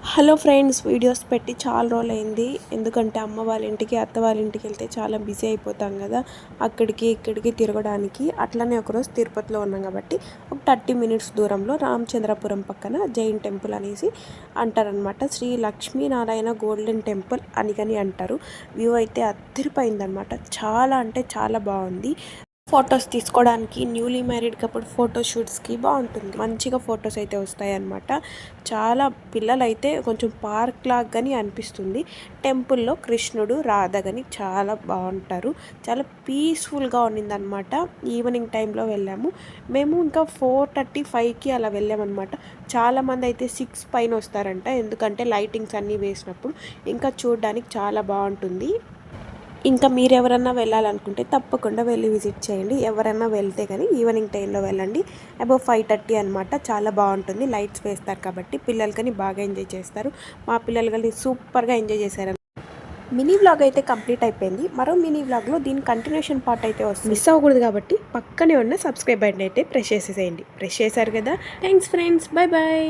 Hello friends, videos పెట్టి చాలా రోజులైంది. ఎందుకంటే అమ్మ వాళ్ళ ఇంటికి అత్త వాళ్ళ ఇంటికి వెళ్తే చాలా బిజీ అయిపోతాం కదా, అక్కడికి ఇక్కడికి తిరగడానికి. అట్లనే ఒకరోజు తిరుపతిలో ఉన్నాం కాబట్టి ఒక 30 మినిట్స్ దూరంలో రామచంద్రపురం పక్కన జైన్ టెంపుల్ అనేసి అంటారనమాట. శ్రీ లక్ష్మీనారాయణ గోల్డెన్ టెంపుల్ అని అంటారు. వ్యూ అయితే అద్దరిపోయిందనమాట. చాలా అంటే చాలా బాగుంది. ఫొటోస్ తీసుకోవడానికి న్యూలీ మ్యారీడ్ కపుల్ ఫోటో షూట్స్కి బాగుంటుంది. మంచిగా ఫొటోస్ అయితే వస్తాయి అన్నమాట. చాలా పిల్లలు అయితే కొంచెం పార్క్ లాగాని అనిపిస్తుంది. టెంపుల్లో కృష్ణుడు రాధ కానీ చాలా బాగుంటారు. చాలా పీస్ఫుల్గా ఉన్నిందనమాట. ఈవినింగ్ టైంలో వెళ్ళాము మేము. ఇంకా 4:35కి అలా వెళ్ళామన్నమాట. చాలామంది అయితే 6 పైన వస్తారంట, ఎందుకంటే లైటింగ్స్ అన్నీ వేసినప్పుడు ఇంకా చూడడానికి చాలా బాగుంటుంది. ఇంకా మీరు ఎవరన్నా వెళ్ళాలనుకుంటే తప్పకుండా వెళ్ళి విజిట్ చేయండి. ఎవరైనా వెళ్తే కానీ ఈవినింగ్ టైంలో వెళ్ళండి. అబౌవ్ 5:30 అనమాట. చాలా బాగుంటుంది. లైట్స్ వేస్తారు కాబట్టి పిల్లలు కానీ బాగా ఎంజాయ్ చేస్తారు. మా పిల్లలు కానీ సూపర్గా ఎంజాయ్ చేశారు. మినీ వ్లాగ్ అయితే కంప్లీట్ అయిపోయింది. మరో మినీ వ్లాగ్లో దీని కంటిన్యూషన్ పార్ట్ అయితే వస్తుంది. మిస్ అవ్వకూడదు కాబట్టి పక్కనే ఉన్న సబ్స్క్రైబ్ బటన్ అయితే ప్రెస్ చేసేసేయండి. ప్రెస్ చేశారు కదా. Thanks friends, bye bye.